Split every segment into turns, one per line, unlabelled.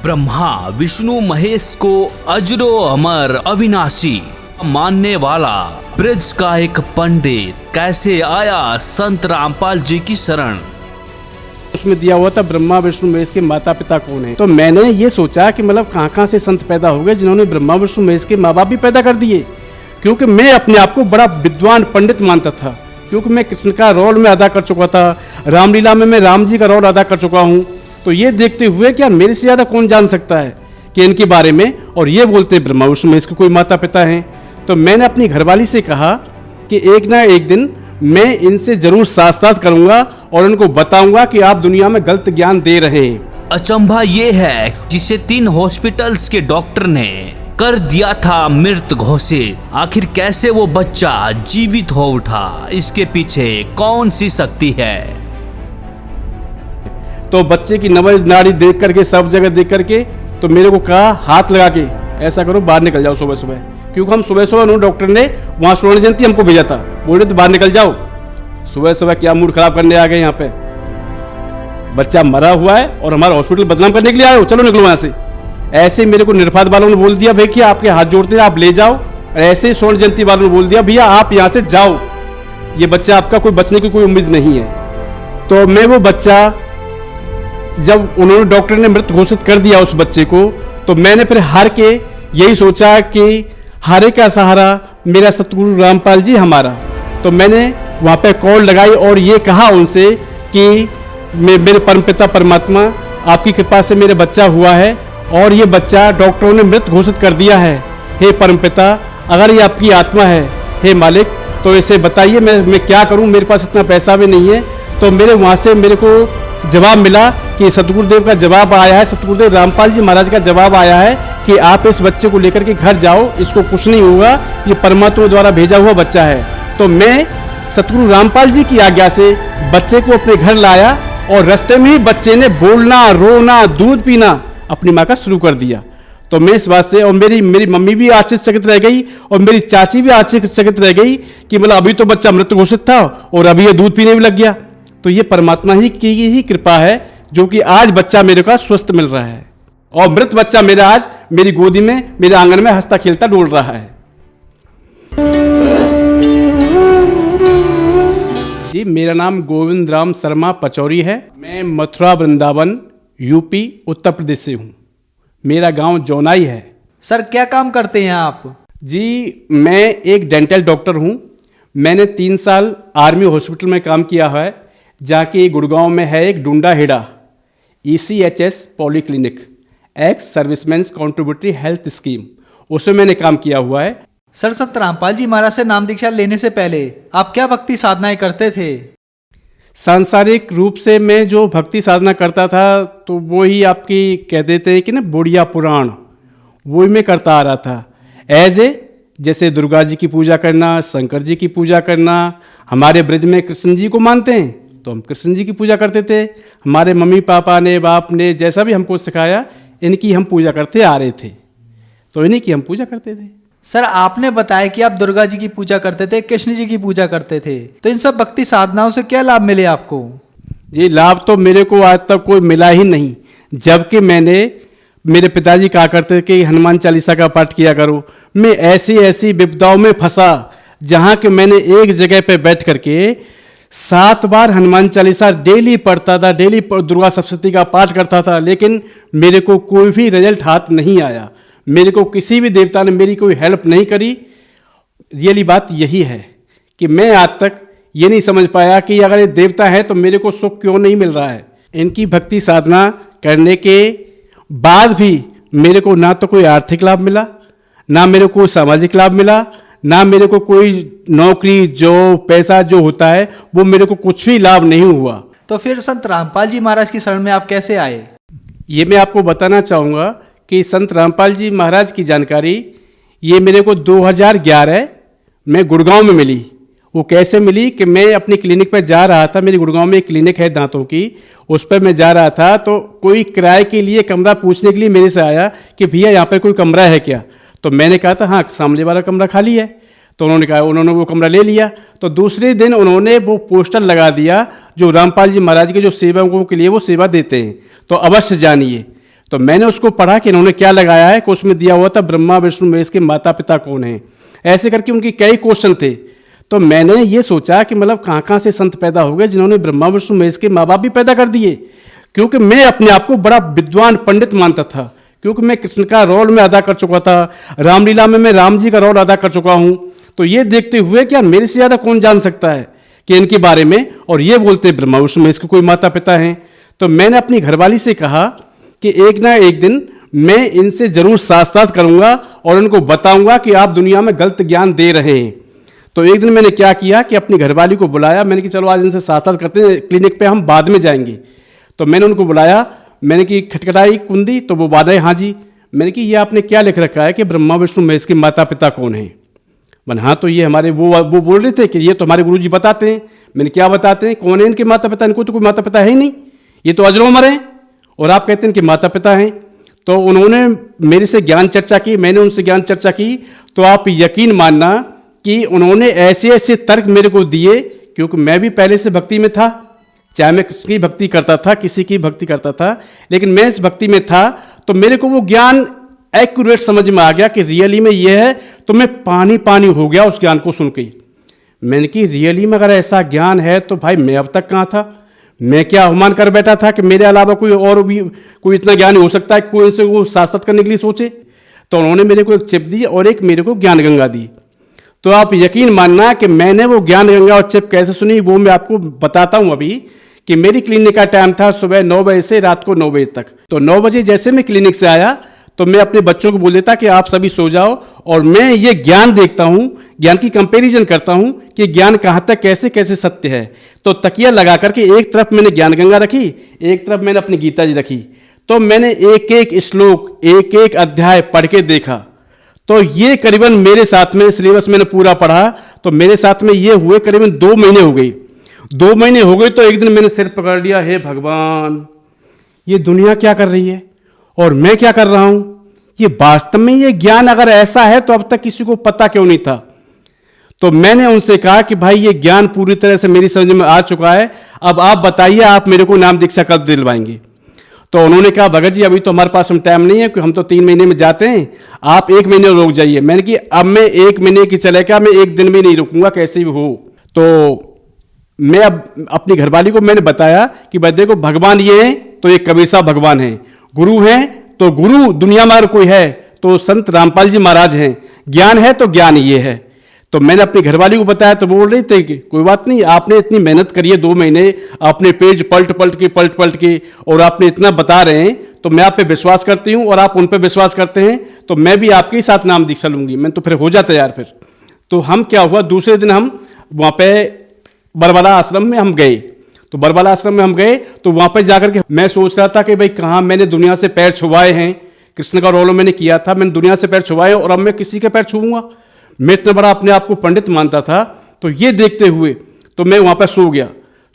ब्रह्मा विष्णु महेश को अजरो अमर अविनाशी मानने वाला ब्रज का एक पंडित कैसे आया संत रामपाल जी की शरण।
उसमें दिया हुआ था ब्रह्मा विष्णु महेश के माता पिता कौन है। तो मैंने ये सोचा कि मतलब कहाँ से संत पैदा हो गए जिन्होंने ब्रह्मा विष्णु महेश के माँ बाप भी पैदा कर दिए, क्योंकि मैं अपने आप को बड़ा विद्वान पंडित मानता था, क्योंकि मैं कृष्ण का रोल में अदा कर चुका था, रामलीला में मैं राम जी का रोल अदा कर चुका हूँ। तो ये देखते हुए कि यार मेरे से ज़्यादा कौन जान सकता है कि इनके बारे में, और ये बोलते ब्रह्मा विष्णु महेश के कोई माता पिता हैं। तो मैंने अपनी घरवाली से कहा कि एक ना एक दिन मैं इनसे जरूर साथ करूंगा और उनको बताऊंगा कि आप दुनिया में गलत ज्ञान दे रहे हैं।
अचंभा ये है जिसे 3 हॉस्पिटल्स के डॉक्टर ने कर दिया था मृत घोषित, आखिर कैसे वो बच्चा जीवित हो उठा, इसके पीछे कौन सी शक्ति है।
तो बच्चे की नब्ज नाड़ी देख करके, सब जगह देख करके, तो मेरे को कहा हाथ लगा के ऐसा करो, बाहर निकल जाओ सुबह सुबह, क्योंकि हम सुबह सुबह डॉक्टर ने वहाँ स्वर्ण जयंती हमको भेजा था, बोले तो बाहर निकल जाओ। सुबह सुबह क्या मूड खराब करने आ गए यहाँ पे, बच्चा मरा हुआ है और हमारा हॉस्पिटल बदनाम करने के लिए आए हो, चलो निकलो वहाँ से। ऐसे मेरे को निर्फात वालों ने बोल दिया भाई कि आपके हाथ जोड़ते हैं, आप ले जाओ। ऐसे ही स्वर्ण जयंती वालों ने बोल दिया भैया आप यहाँ से जाओ, ये बच्चा आपका कोई बचने की कोई उम्मीद नहीं है। तो मैं वो बच्चा, जब उन्होंने डॉक्टर ने मृत घोषित कर दिया उस बच्चे को, तो मैंने फिर हार के यही सोचा कि हारे का सहारा मेरा सतगुरु रामपाल जी हमारा। तो मैंने वहाँ पे कॉल लगाई और ये कहा उनसे कि मेरे परमपिता परमात्मा आपकी कृपा से मेरे बच्चा हुआ है और ये बच्चा डॉक्टरों ने मृत घोषित कर दिया है। हे परमपिता, अगर ये आपकी आत्मा है, हे मालिक, तो इसे बताइए मैं क्या करूं, मेरे पास इतना पैसा भी नहीं है। तो मेरे वहाँ से मेरे को जवाब मिला कि सतगुरुदेव का जवाब आया है, सतगुरुदेव रामपाल जी महाराज का जवाब आया है कि आप इस बच्चे को लेकर के घर जाओ, इसको कुछ नहीं होगा, ये परमात्मा द्वारा भेजा हुआ बच्चा है। तो मैं सतगुरु रामपाल जी की आज्ञा से बच्चे को अपने घर लाया और रास्ते में ही बच्चे ने बोलना, रोना, दूध पीना अपनी माँ का शुरू कर दिया। तो मैं इस बात से, और मेरी मम्मी भी आश्चर्यचकित रह गई और मेरी चाची भी आश्चर्यचकित रह गई कि मतलब अभी तो बच्चा मृत घोषित था और अभी ये दूध पीने भी लग गया। तो ये परमात्मा ही की ही कृपा है जो कि आज बच्चा मेरे का स्वस्थ मिल रहा है और मृत बच्चा मेरा आज मेरी गोदी में, मेरे आंगन में हंसता खेलता डोल रहा है। जी, मेरा नाम गोविंद राम शर्मा पचौरी है। मैं मथुरा वृंदावन यूपी उत्तर प्रदेश से हूँ। मेरा गांव जौनाई है।
सर क्या काम करते हैं आप?
जी, मैं एक डेंटल डॉक्टर हूँ। मैंने 3 साल आर्मी हॉस्पिटल में काम किया है, जाके गुड़गांव में है एक डुंडा हेड़ा ECHS polyclinic, ex serviceman contributory health scheme, उसमें मैंने काम किया हुआ है।
सर, संत रामपाल जी महाराज से नाम दीक्षा लेने से पहले आप क्या भक्ति साधनाएं करते थे?
सांसारिक रूप से मैं जो भक्ति साधना करता था तो वो ही आपकी कह देते हैं कि ना बुढ़िया पुराण, वो ही मैं करता आ रहा था। जैसे दुर्गा जी की पूजा करना, शंकर जी की पूजा करना, हमारे ब्रज में कृष्ण जी को मानते हैं तो हम कृष्ण जी की पूजा करते थे। हमारे मम्मी पापा ने, बाप ने जैसा भी हमको सिखाया, इनकी हम पूजा करते आ रहे थे, तो इन्हीं की हम पूजा करते थे।
सर, आपने बताया कि आप दुर्गा जी की पूजा करते थे, कृष्ण जी की पूजा करते थे, तो इन सब भक्ति साधनाओं से क्या लाभ मिले आपको? जी,
लाभ तो मेरे को आज तक कोई मिला ही नहीं, जबकि मेरे पिताजी कहा करते थे कि हनुमान चालीसा का पाठ किया करो। मैं ऐसी विपदाओं में फंसा जहाँ कि मैंने एक जगह पे बैठ करके 7 बार हनुमान चालीसा डेली पढ़ता था, डेली दुर्गा सप्तशती का पाठ करता था, लेकिन मेरे को कोई भी रिजल्ट हाथ नहीं आया। मेरे को किसी भी देवता ने मेरी कोई हेल्प नहीं करी। रियली बात यही है कि मैं आज तक ये नहीं समझ पाया कि अगर ये देवता है तो मेरे को सुख क्यों नहीं मिल रहा है। इनकी भक्ति साधना करने के बाद भी मेरे को ना तो कोई आर्थिक लाभ मिला, ना मेरे को सामाजिक लाभ मिला, ना मेरे को कोई नौकरी, जो पैसा जो होता है वो मेरे को कुछ भी लाभ नहीं हुआ।
तो फिर संत रामपाल जी महाराज की शरण में आप कैसे आए?
ये मैं आपको बताना चाहूँगा कि संत रामपाल जी महाराज की जानकारी ये मेरे को 2011 में गुड़गांव में मिली। वो कैसे मिली कि मैं अपनी क्लिनिक पर जा रहा था, मेरी गुड़गांव में एक क्लिनिक है दांतों की, उस पर मैं जा रहा था, तो कोई किराए के लिए कमरा पूछने के लिए मेरे से आया कि भैया यहाँ पर कोई कमरा है क्या। तो मैंने कहा था हाँ, सामने वाला कमरा खाली है। तो उन्होंने वो कमरा ले लिया। तो दूसरे दिन उन्होंने वो पोस्टर लगा दिया जो रामपाल जी महाराज के जो सेवकों के लिए वो सेवा देते हैं, तो अवश्य जानिए। तो मैंने उसको पढ़ा कि इन्होंने क्या लगाया है कि उसमें दिया हुआ था ब्रह्मा विष्णु महेश के माता पिता कौन हैं, ऐसे करके उनके कई क्वेश्चन थे। तो मैंने ये सोचा कि मतलब कहाँ कहाँ से संत पैदा हो गए जिन्होंने ब्रह्मा विष्णु महेश के माँ बाप भी पैदा कर दिए, क्योंकि मैं अपने आप को बड़ा विद्वान पंडित मानता था, क्योंकि मैं कृष्ण का रोल में अदा कर चुका था, रामलीला में मैं राम जी का रोल अदा कर चुका हूँ। तो ये देखते हुए कि यार मेरे से ज़्यादा कौन जान सकता है कि इनके बारे में, और ये बोलते ब्रह्मा विष्णु महेश के कोई माता पिता हैं। तो मैंने अपनी घरवाली से कहा कि एक ना एक दिन मैं इनसे जरूर साथ करूंगा और उनको बताऊंगा कि आप दुनिया में गलत ज्ञान दे रहे हैं। तो एक दिन मैंने क्या किया कि अपनी घरवाली को बुलाया, मैंने कि चलो आज इनसे साथ करते हैं, क्लिनिक पे हम बाद में जाएंगे। तो मैंने उनको बुलाया, मैंने कि खटखटाई कुंदी, तो वो बात है हाँ जी। मैंने कि ये आपने क्या लिख रखा है कि ब्रह्मा विष्णु महेश के माता पिता कौन हैं? मैंने हाँ, तो ये हमारे वो बोल रहे थे कि ये तो हमारे गुरुजी बताते हैं। मैंने क्या बताते हैं, कौन है इनके माता पिता? इनको तो कोई माता पिता है ही नहीं, ये तो अजरो अमर हैं, और आप कहते हैं कि माता पिता हैं। तो उन्होंने मेरे से ज्ञान चर्चा की, मैंने उनसे ज्ञान चर्चा की। तो आप यकीन मानना कि उन्होंने ऐसे ऐसे तर्क मेरे को दिए, क्योंकि मैं भी पहले से भक्ति में था, चाहे मैं किसकी भक्ति करता था, किसी की भक्ति करता था, लेकिन मैं इस भक्ति में था। तो मेरे को वो ज्ञान एक्यूरेट समझ में आ गया कि रियली में ये है। तो मैं पानी पानी हो गया उस ज्ञान को सुन के। मैंने कि रियली में अगर ऐसा ज्ञान है तो भाई मैं अब तक कहाँ था? मैं क्या अवमान कर बैठा था कि मेरे अलावा कोई और भी कोई इतना ज्ञानी हो सकता है, कोई इनसे वो शास्त्र करने के लिए सोचे? तो उन्होंने मेरे को एक चिप दी और एक मेरे को ज्ञान गंगा दी। तो आप यकीन मानना कि मैंने वो ज्ञान गंगा और चिप कैसे सुनी वो मैं आपको बताता हूँ अभी। कि मेरी क्लिनिक का टाइम था सुबह 9 बजे से रात को 9 बजे तक। तो 9 बजे जैसे मैं क्लिनिक से आया तो मैं अपने बच्चों को बोल देता कि आप सभी सो जाओ, और मैं ये ज्ञान देखता हूँ, ज्ञान की कंपैरिजन करता हूँ कि ज्ञान कहाँ तक कैसे कैसे सत्य है। तो तकिया लगा करके एक तरफ मैंने ज्ञान गंगा रखी, एक तरफ मैंने अपनी गीता जी रखी। तो मैंने एक एक श्लोक, एक एक अध्याय पढ़ के देखा। तो ये करीबन मेरे साथ में सिलेबस मैंने पूरा पढ़ा। तो मेरे साथ में ये हुए करीबन 2 महीने हो गए। 2 महीने हो गए तो एक दिन मैंने सिर पकड़ लिया, हे भगवान, ये दुनिया क्या कर रही है और मैं क्या कर रहा हूं? ये वास्तव में ये ज्ञान अगर ऐसा है तो अब तक किसी को पता क्यों नहीं था? तो मैंने उनसे कहा कि भाई ये ज्ञान पूरी तरह से मेरी समझ में आ चुका है, अब आप बताइए आप मेरे को नाम दीक्षा कब दिलवाएंगे? तो उन्होंने कहा भगत जी अभी तो हमारे पास टाइम नहीं है, क्योंकि हम तो 3 महीने में जाते हैं, आप 1 महीने रुक जाइए। मैंने कि अब मैं 1 महीने की चलेगा, मैं 1 दिन भी नहीं रुकूंगा कैसे भी हो। तो मैं अब अपनी घरवाली को मैंने बताया कि भाई देखो भगवान ये है तो ये कबीर साहब भगवान है, गुरु है तो गुरु दुनिया में कोई है तो संत रामपाल जी महाराज हैं, ज्ञान है तो ज्ञान ये है। तो मैंने अपनी घरवाली को बताया तो बोल रही थी कि कोई बात नहीं, आपने इतनी मेहनत करी है 2 महीने, आपने पेज पलट पलट के और आपने इतना बता रहे हैं तो मैं आप पे विश्वास करती हूँ और आप उन पे विश्वास करते हैं, तो मैं भी आपके ही साथ नाम दीक्षा लूंगी। मैं तो फिर हो जाता यार। फिर तो हम क्या हुआ, दूसरे दिन हम वहाँ पे बरबला आश्रम में हम गए। तो बरबला आश्रम में हम गए तो वहाँ पर जाकर के मैं सोच रहा था कि भाई कहाँ मैंने दुनिया से पैर छुवाए हैं, कृष्ण का रोल मैंने किया था, मैंने दुनिया से पैर छुवाए और अब मैं किसी के पैर छूऊंगा? मैं इतना बड़ा अपने आप को पंडित मानता था। तो ये देखते हुए तो मैं वहाँ पर सो गया।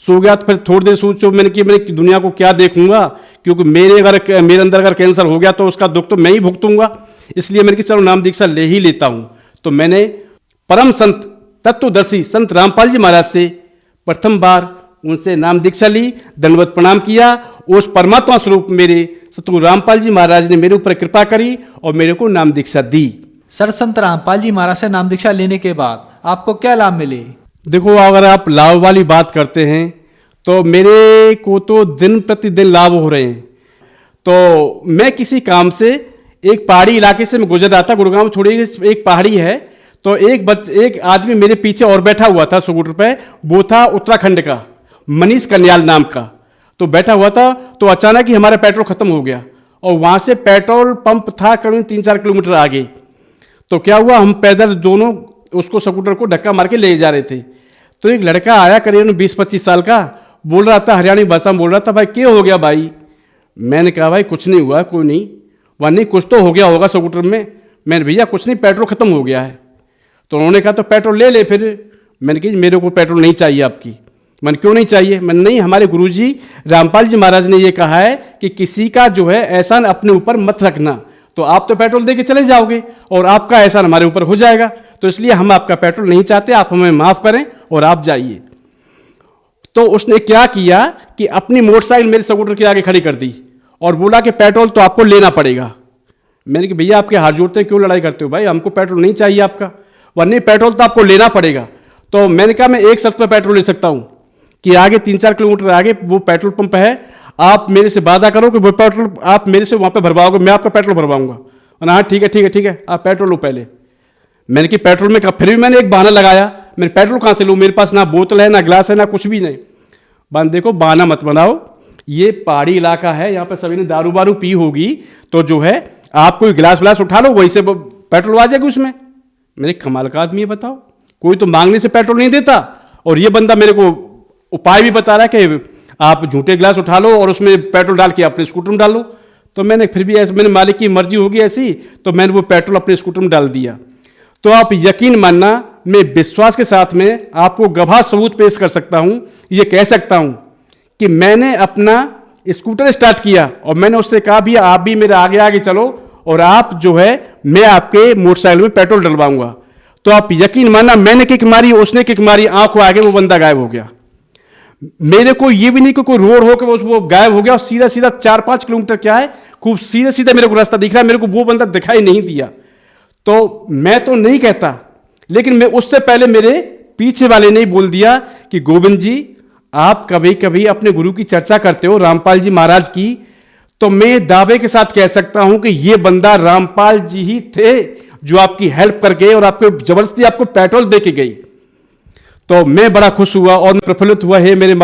तो फिर थोड़ी देर सोचो मैंने कि मैं दुनिया को क्या देखूंगा, क्योंकि मेरे अंदर अगर कैंसर हो गया तो उसका दुख तो मैं ही भुगतूंगा। इसलिए मैंने कि चलो नाम दीक्षा ले ही लेता हूँ। तो मैंने परम संत तत्वदर्शी संत रामपाल जी महाराज से प्रथम बार उनसे नाम दीक्षा ली, दंडवत प्रणाम किया। उस परमात्मा स्वरूप मेरे सतगुरु रामपाल जी महाराज ने मेरे ऊपर कृपा करी और मेरे को नाम दीक्षा दी।
सर, संत रामपाल जी महाराज से नाम दीक्षा लेने के बाद आपको क्या लाभ मिले?
देखो, अगर आप लाभ वाली बात करते हैं तो मेरे को तो दिन प्रतिदिन लाभ हो रहे हैं। तो मैं किसी काम से एक पहाड़ी इलाके से मैं गुजर रहा था, गुरुग्राम थोड़ी एक पहाड़ी है। तो एक आदमी मेरे पीछे और बैठा हुआ था स्कूटर पे, वो था उत्तराखंड का मनीष कन्याल नाम का। तो बैठा हुआ था तो अचानक ही हमारा पेट्रोल खत्म हो गया और वहां से पेट्रोल पंप था करीब 3-4 किलोमीटर आगे। तो क्या हुआ, हम पैदल दोनों उसको स्कूटर को धक्का मार के ले जा रहे थे। तो एक लड़का आया करीब 20-25 साल का, बोल रहा था हरियाणी भाषा में बोल रहा था, भाई क्या हो गया भाई? मैंने कहा भाई कुछ नहीं हुआ, कोई नहीं। वह नहीं, कुछ तो हो गया होगा स्कूटर में। मैंने भैया कुछ नहीं, पेट्रोल खत्म हो गया है। तो उन्होंने कहा तो पेट्रोल ले ले फिर। मैंने कहा मेरे को पेट्रोल नहीं चाहिए आपकी। मैंने क्यों नहीं चाहिए? मैंने नहीं, हमारे गुरुजी रामपाल जी महाराज ने ये कहा है कि किसी का जो है एहसान अपने ऊपर मत रखना, तो आप तो पेट्रोल दे के चले जाओगे और आपका एहसान हमारे ऊपर हो जाएगा, तो इसलिए हम आपका पेट्रोल नहीं चाहते, आप हमें माफ करें और आप जाइए। तो उसने क्या किया कि अपनी मोटरसाइकिल मेरे स्कूटर के आगे खड़ी कर दी और बोला कि पेट्रोल तो आपको लेना पड़ेगा। मैंने कहा भैया आपके हाथ जोड़ते हैं, क्यों लड़ाई करते हो भाई, हमको पेट्रोल नहीं चाहिए आपका, वरना पेट्रोल तो आपको लेना पड़ेगा। तो मैंने कहा मैं एक शर्त पर पेट्रोल ले सकता हूँ कि आगे 3-4 किलोमीटर आगे वो पेट्रोल पंप है, आप मेरे से वादा करो कि वो पेट्रोल आप मेरे से वहाँ पे भरवाओगे, मैं आपका पेट्रोल भरवाऊंगा। हाँ ठीक है ठीक है ठीक है, आप पेट्रोल लो पहले। मैंने कि पेट्रोल में कहा, फिर भी मैंने एक बहाना लगाया, मैं पेट्रोल कहाँ से लूँ, मेरे पास ना बोतल है ना गिलास है ना कुछ भी नहीं। बंद देखो बहाना मत बनाओ, ये पहाड़ी इलाका है, यहाँ पर सभी ने दारू वारू पी होगी, तो जो है आप कोई गिलास विलास उठा लो, वही से पेट्रोल आ जाएगा उसमें। मेरे कमाल का आदमी है, बताओ, कोई तो मांगने से पेट्रोल नहीं देता, और ये बंदा मेरे को उपाय भी बता रहा है कि आप झूठे गिलास उठा लो और उसमें पेट्रोल डाल के अपने स्कूटर में डालो। तो मैंने फिर भी ऐसे, मैंने मालिक की मर्जी होगी ऐसी, तो मैंने वो पेट्रोल अपने स्कूटर में डाल दिया। तो आप यकीन मानना, मैं विश्वास के साथ में आपको गवाह सबूत पेश कर सकता हूं, ये कह सकता हूं कि मैंने अपना स्कूटर स्टार्ट किया और मैंने उससे कहा भी आप भी मेरे आगे आगे चलो और आप जो है मैं आपके मोटरसाइकिल में पेट्रोल डलवाऊंगा। तो आप यकीन मानना, मैंने किक मारी, उसने किक मारी, आंखों आगे वो बंदा गायब हो गया। मेरे को ये भी नहीं कि कोई रोड हो के वो गायब हो गया, और सीधा सीधा 4-5 किलोमीटर क्या है, खूब सीधा सीधा मेरे को रास्ता दिख रहा है, मेरे को वो बंदा दिखाई नहीं दिया। तो मैं तो नहीं कहता, लेकिन मैं उससे पहले मेरे पीछे वाले ने ही बोल दिया कि गोविंद जी आप कभी कभी अपने गुरु की चर्चा करते हो, रामपाल जी महाराज की, तो मैं दावे के साथ कह सकता हूं कि ये बंदा रामपाल जी ही थे जो आपकी हेल्प करके और आपको जबरदस्ती आपको पेट्रोल दे के गई। तो मैं बड़ा खुश हुआ और प्रफुल्लित हुआ, है मेरे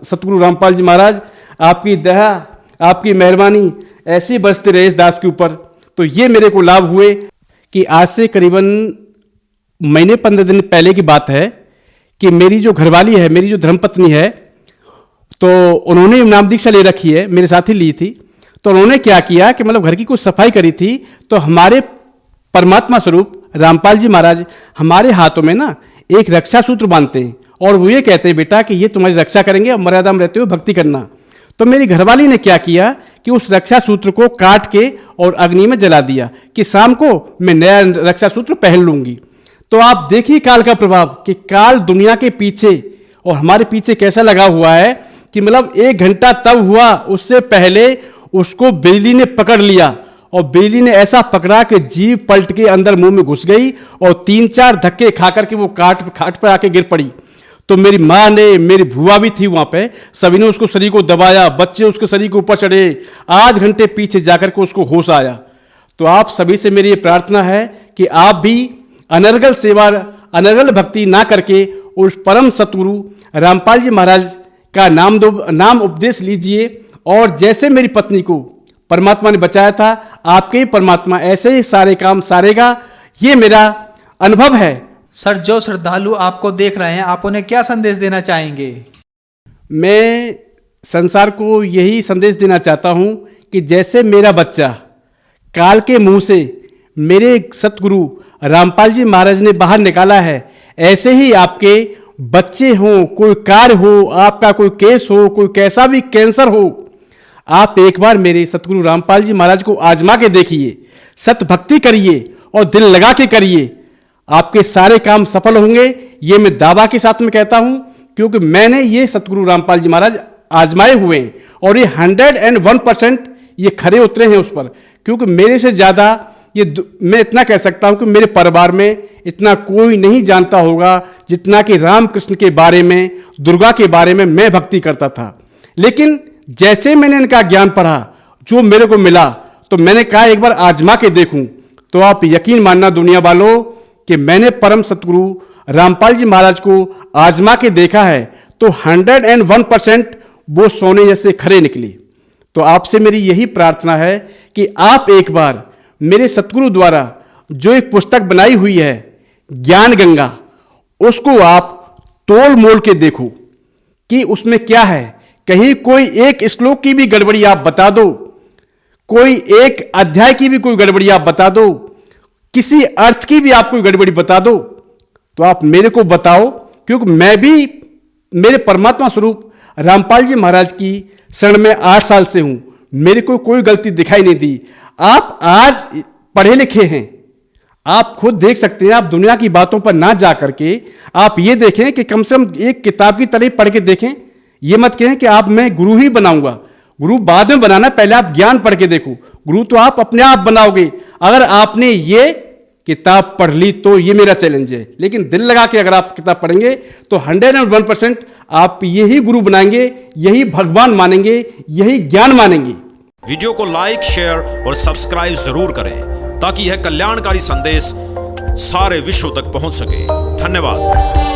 सतगुरु रामपाल जी महाराज, आपकी दया आपकी मेहरबानी ऐसी बरसते रहे इस दास के ऊपर। तो ये मेरे को लाभ हुए कि आज से करीबन महीने 15 दिन पहले की बात है कि मेरी जो घरवाली है, मेरी जो धर्मपत्नी है, तो उन्होंने नाम दीक्षा ले रखी है, मेरे साथ ही ली थी। तो उन्होंने क्या किया कि मतलब घर की कुछ सफाई करी थी, तो हमारे परमात्मा स्वरूप रामपाल जी महाराज हमारे हाथों में ना एक रक्षा सूत्र बांधते हैं, और वो ये कहते हैं बेटा कि ये तुम्हारी रक्षा करेंगे और मर्यादा में रहते हुए भक्ति करना। तो मेरी घरवाली ने क्या किया कि उस रक्षा सूत्र को काट के और अग्नि में जला दिया कि शाम को मैं नया रक्षा सूत्र पहन लूंगी। तो आप देखिए काल का प्रभाव, कि काल दुनिया के पीछे और हमारे पीछे कैसा लगा हुआ है कि मतलब 1 घंटा तब हुआ, उससे पहले उसको बिजली ने पकड़ लिया, और बिजली ने ऐसा पकड़ा कि जीभ पलट के अंदर मुंह में घुस गई और 3-4 धक्के खा करके वो खाट पर आके गिर पड़ी। तो मेरी माँ ने, मेरी भुआ भी थी वहाँ पे, सभी ने उसको शरीर को दबाया, बच्चे उसके शरीर के ऊपर चढ़े, आध घंटे पीछे जाकर के उसको होश आया। तो आप सभी से मेरी ये प्रार्थना है कि आप भी अनर्गल सेवा, अनर्गल भक्ति ना करके उस परम सतगुरु रामपाल जी महाराज का नाम उपदेश लीजिए, और जैसे मेरी पत्नी को परमात्मा ने बचाया था, आपके ही परमात्मा ऐसे ही सारे काम सारेगा, ये मेरा अनुभव है।
सर, जो श्रद्धालु आपको देख रहे हैं, आप उन्हें क्या संदेश देना चाहेंगे?
मैं संसार को यही संदेश देना चाहता हूं कि जैसे मेरा बच्चा काल के मुंह से मेरे सतगुरु रामपाल जी महाराज ने बाहर निकाला है, ऐसे ही आपके बच्चे हों, कोई कार्य हो, आपका कोई केस हो, कोई कैसा भी कैंसर हो, आप एक बार मेरे सतगुरु रामपाल जी महाराज को आजमा के देखिए, सत भक्ति करिए और दिल लगा के करिए, आपके सारे काम सफल होंगे। ये मैं दावा के साथ में कहता हूं, क्योंकि मैंने ये सतगुरु रामपाल जी महाराज आजमाए हुए हैं, और ये 101% ये खरे उतरे हैं उस पर। क्योंकि मेरे से ज़्यादा ये मैं इतना कह सकता हूं कि मेरे परिवार में इतना कोई नहीं जानता होगा जितना कि रामकृष्ण के बारे में, दुर्गा के बारे में मैं भक्ति करता था। लेकिन जैसे मैंने इनका ज्ञान पढ़ा, जो मेरे को मिला, तो मैंने कहा एक बार आजमा के देखूं। तो आप यकीन मानना दुनिया वालों कि मैंने परम सतगुरु रामपाल जी महाराज को आजमा के देखा है, तो 101% वो सोने जैसे खरे निकले। तो आपसे मेरी यही प्रार्थना है कि आप एक बार मेरे सतगुरु द्वारा जो एक पुस्तक बनाई हुई है ज्ञान गंगा, उसको आप तोल मोल के देखो कि उसमें क्या है। कहीं कोई एक श्लोक की भी गड़बड़ी आप बता दो, कोई एक अध्याय की भी कोई गड़बड़ी आप बता दो, किसी अर्थ की भी आप कोई गड़बड़ी बता दो, तो आप मेरे को बताओ, क्योंकि मैं भी मेरे परमात्मा स्वरूप रामपाल जी महाराज की शरण में 8 साल से हूं, मेरे को कोई गलती दिखाई नहीं दी। आप आज पढ़े लिखे हैं, आप खुद देख सकते हैं, आप दुनिया की बातों पर ना जा करके आप ये देखें कि कम से कम एक किताब की तरह पढ़ के देखें। ये मत कहें कि आप मैं गुरु ही बनाऊंगा, गुरु बाद में बनाना, पहले आप ज्ञान पढ़ के देखो। गुरु तो आप अपने आप बनाओगे अगर आपने ये किताब पढ़ ली, तो ये मेरा चैलेंज है। लेकिन दिल लगा के अगर आप किताब पढ़ेंगे तो 101% आप यही गुरु बनाएंगे, यही भगवान मानेंगे, यही ज्ञान मानेंगे।
वीडियो को लाइक, शेयर और सब्सक्राइब जरूर करें ताकि यह कल्याणकारी संदेश सारे विश्व तक पहुंच सके। धन्यवाद।